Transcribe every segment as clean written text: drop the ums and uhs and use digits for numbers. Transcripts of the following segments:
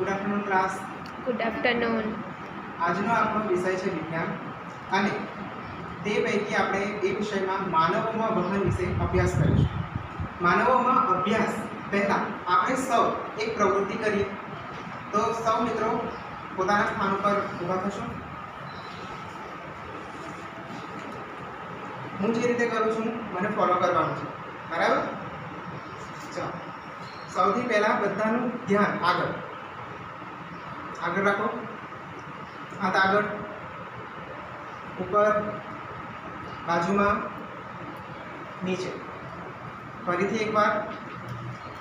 Good afternoon class. Good afternoon. આજનો આપણો વિષય છે વિજ્ઞાન અને તે પૈકી આપણે એ વિષયમાં માનવોમાં વહન વિશે અભ્યાસ કરીશું. માનવોમાં અભ્યાસ પહેલાં આપણે સૌ એક પ્રવૃત્તિ કરીએ. તો સૌ મિત્રો પોતાના સ્થાન ઉપર ઊભા થશો. હું જે રીતે કરું છું મને ફોલો કરવાનું છે, બરાબર? ચાલો, સૌથી પહેલાં બધાનું ધ્યાન આગળ રાખો. હાથ આગળ, ઉપર, બાજુમાં, નીચે. ફરીથી એકવાર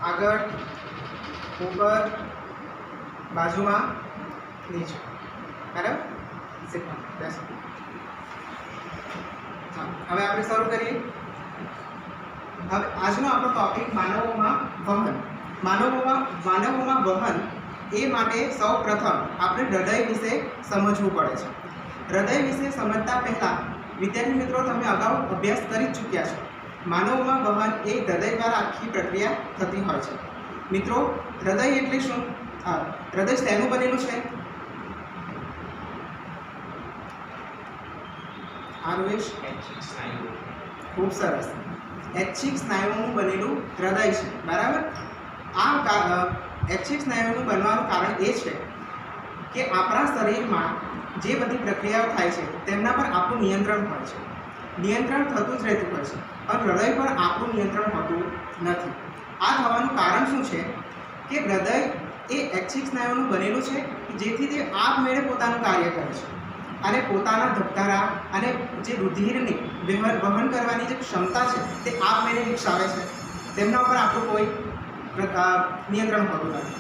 આગળ, ઉપર, બાજુમાં, નીચે. બરાબર? બેસો. હવે આપણે શરૂ કરીએ. હવે આજનો આપણો ટોપિક માનવોમાં વહન. માનવોમાં વહન એ માટે સૌ પ્રથમ આપણે હૃદય વિશે સમજવું પડે છે. હૃદય વિશે સમજતા પહેલાં વિદ્યાર્થી મિત્રો તમે અગાઉ અભ્યાસ કરી ચૂક્યા છો. માનવોમાં વહન એ હૃદય દ્વારા આખી પ્રક્રિયા થતી હોય છે. મિત્રો, હૃદય એટલે શું? હૃદય શેનું બનેલું છે? ખૂબ સરસ. ઐચ્છિક સ્નાયુઓનું બનેલું હૃદય છે, બરાબર? આ ઐચ્છિક સ્નાયુઓનું બનવાનું કારણ એ છે કે આપણા શરીરમાં જે બધી પ્રક્રિયાઓ થાય છે તેમના પર આપણું નિયંત્રણ હોય છે. નિયંત્રણ થતું જ રહેતું હોય છે, પણ હૃદય પર આપણું નિયંત્રણ હોતું નથી. આ થવાનું કારણ શું છે કે હૃદય એ ઐચ્છિક સ્નાયુઓનું બનેલું છે જેથી તે આપમેળે પોતાનું કાર્ય કરે છે અને પોતાના ધબકારા અને જે રુધિરની વહન કરવાની જે ક્ષમતા છે તે આપમેળે વિકસાવે છે. તેમના ઉપર આપણું કોઈ નિયંત્રણ હોતું નથી.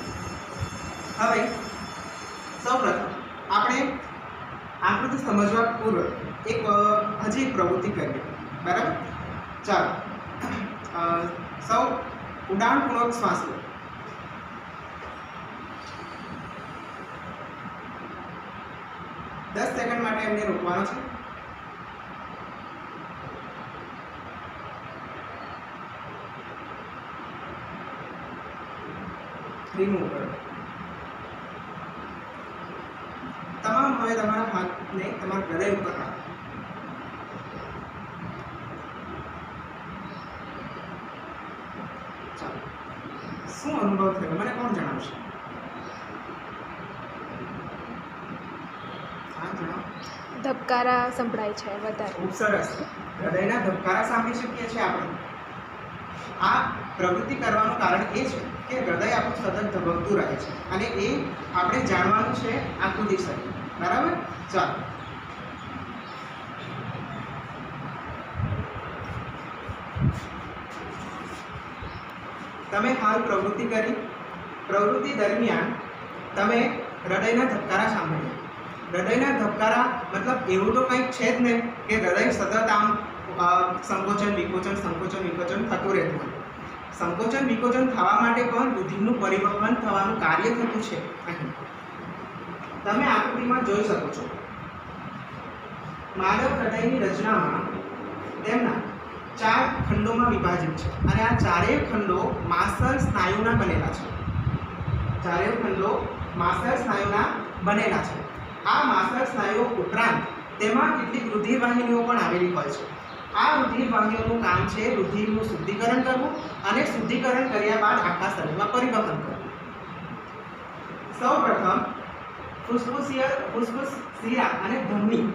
હવે સૌપ્રથમ આપણે આકૃતિ સમજવા પૂર્વ હજી એક પ્રવૃત્તિ કરીએ, બરાબર? ચાલો, સૌ ઊંડાણપૂર્વક શ્વાસ લો. દસ સેકન્ડ માટે એમને રોકવાનો છે. રિમૂવ કરો. તમામ હવે તમારા હાથને તમારા હૃદય ઉપર રાખો. ચાલો, શું અનુભવ થયો મને કોણ જણાવશે? ધબકારા સંભળાય છે વધારે. ખૂબ સરસ. હૃદયના ધબકારા સાંભળી શકીએ છીએ આપણે. આ પ્રવૃત્તિ કરવાનું કારણ એ છે કે હૃદય આપણું સતત ધબકતું રહે છે અને એ આપણે જાણવાનું છે આકૃતિ સહિત, બરાબર? ચાલો, તમે હાલ પ્રવૃત્તિ કરી. પ્રવૃત્તિ દરમિયાન તમે હૃદયના ધબકારા સાંભળ્યા. હૃદયના ધબકારા મતલબ એવું તો કંઈક છે જ નહીં કે હૃદય સતત આમ સંકોચન વિકોચન થતું રહેતું હોય. સંકોચન વિકોચન થવા માટે પણ રુધિરનું પરિવહન થવાનું કાર્ય થતું છે. અહીં તમે આકૃતિમાં જોઈ શકો છો. માનવ હૃદયની રચનામાં તેમના 4 ખંડોમાં વિભાજિત છે અને આ ચારેય ખંડો માસલ સ્નાયુના બનેલા છે. ચારેય ખંડો માસલ સ્નાયુના બનેલા છે. આ માસલ સ્નાયુઓ ઉપરાંત તેમાં કેટલીક રુધિર વાહિનીઓ પણ આવેલી હોય છે. આ રુધિર વાહિનીઓનું કામ છે રુધિરનું શુદ્ધિકરણ કરવું અને શુદ્ધિકરણ કર્યા બાદ આખા શરીરમાં પરિવહન કરવું. સૌપ્રથમ ફૂસ્ફુસ શિરા અને ધમની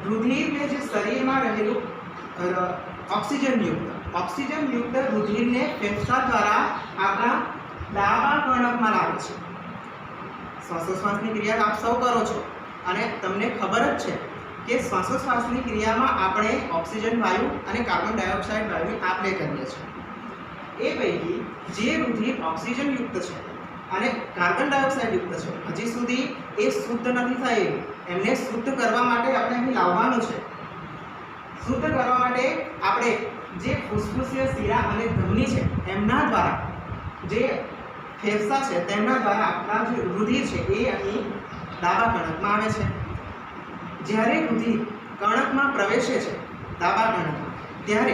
રુધિરને જે શરીરમાં રહેલું ઓક્સિજનયુક્ત રુધિરને ફેફસા દ્વારા આપણા ડાબા કર્ણકમાં લાવે છે. શ્વાસોશ્વાસની ક્રિયા આપ સૌ કરો છો અને તમને ખબર જ છે કે શ્વાસોશ્વાસની ક્રિયામાં આપણે ઓક્સિજન વાયુ અને કાર્બન ડાયોક્સાઇડ વાયુની આપ-લે કરીએ છીએ. એ પૈકી જે રુધિર ઓક્સિજનયુક્ત છે અને કાર્બન ડાયોક્સાઇડ યુક્ત છે હજી સુધી એ શુદ્ધ નથી થયેલું. એમને શુદ્ધ કરવા માટે આપણે અહીં લાવવાનું છે. શુદ્ધ કરવા માટે આપણે જે ફૂસ્ફુસીય શિરા અને ધમની છે એમના દ્વારા, જે ફેફસા છે તેમના દ્વારા આપણા જે રુધિર છે એ અહીં ડાબા કર્ણકમાં આવે છે. જ્યારે રુધિર કર્ણકમાં પ્રવેશે છે ડાબા કર્ણકમાં, ત્યારે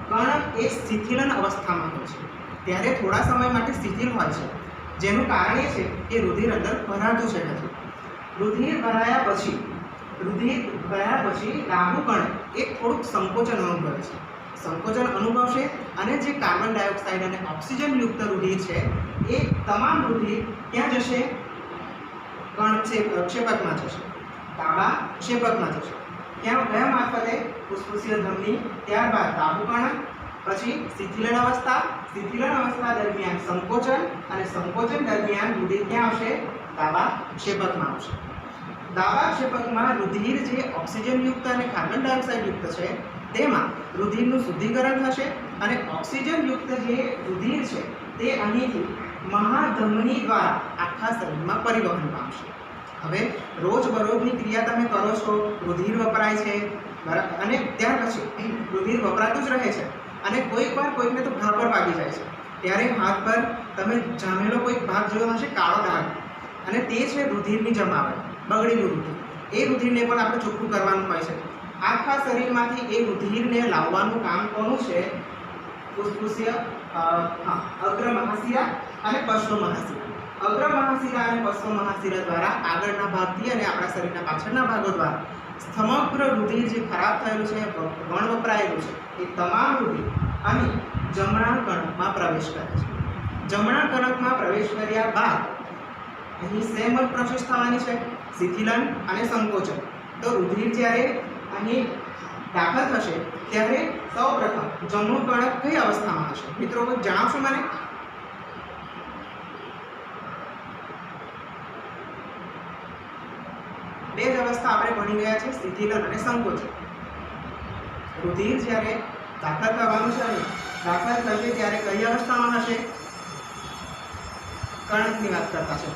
કર્ણક એ શિથિલન અવસ્થામાં હોય છે. ત્યારે થોડા સમય માટે શિથિલ હોય છે જેનું કારણ એ છે કે રુધિર અંદર ભરાતું છે નથી. રુધિર ભરાયા પછી ડાબું કણ એક થોડુંક સંકોચન અનુભવે છે. સંકોચન અનુભવશે અને જે કાર્બન ડાયોક્સાઇડ અને ઓક્સિજન યુક્ત રુધિર છે એ તમામ રુધિર ક્યાં જશે? ક્ષેપકમાં જશે, ડાબા ક્ષેપકમાં જશે. કયા મારફતે? ફુસ્ફુસીય ધમની, ત્યારબાદ ડાબું કણ, પછી શિથિલન અવસ્થા દરમિયાન સંકોચન અને સંકોચન દરમિયાન રુધિર ક્યાં આવશે? ડાબા ક્ષેપકમાં આવશે. ડાબા ક્ષેપકમાં રુધિર જે ઓક્સિજન યુક્ત અને કાર્બન ડાયોક્સાઇડ યુક્ત છે તેમાં રુધિરનું શુદ્ધિકરણ થશે અને ઓક્સિજન યુક્ત જે રુધિર છે તે અહીંથી મહાધમની દ્વારા આખા શરીરમાં પરિવહન પામશે. હવે રોજબરોજની ક્રિયા તમે કરો છો, રુધિર વપરાય છે અને ત્યાર પછી રુધિર વપરાતું જ રહે છે અને કોઈકને તો ઘા પર વાગી જાય છે ત્યારે હાથ પર તમે જામેલો કોઈક ભાગ જોયો હશે, કાળો ડાઘ, અને તે છે રુધિરની જમાવટ, બગડેલું રુધિર. એ રુધિરને પણ આપણે ચોખ્ખું કરવાનું હોય છે. આખા શરીરમાંથી એ રુધિરને લાવવાનું કામ કોનું છે? ફુસ્ફુસીય અગ્ર મહાશિરા અને પશ્વ મહાશિરા. અગ્ર મહાશિરા અને પશ્વ મહાશિરા દ્વારા આગળના ભાગથી અને આપણા શરીરના પાછળના ભાગો દ્વારા સમગ્ર રુધિર જે ખરાબ થયેલું છે, વણ વપરાયેલું છે, એ તમામ રુધિર અને જમણા કણકમાં પ્રવેશ કરે છે. જમણા કણકમાં પ્રવેશ કર્યા બાદ અહીં સેમ જ પ્રોસેસ થવાની છે, શિથિલન અને સંકોચન. તો રુધિર જ્યારે અહીં દાખલ થશે ત્યારે સૌપ્રથમ જમણું કણક કઈ અવસ્થામાં હશે? મિત્રો કોઈ જણાવશો મને? બે જ અવસ્થા આપણે ભણી ગયા છે, શિથિલન અને સંકોચન. રુધિર જ્યારે દાખલ થવાનું છે અને દાખલ થશે ત્યારે કઈ અવસ્થામાં હશે? કણકની વાત કરતા છે.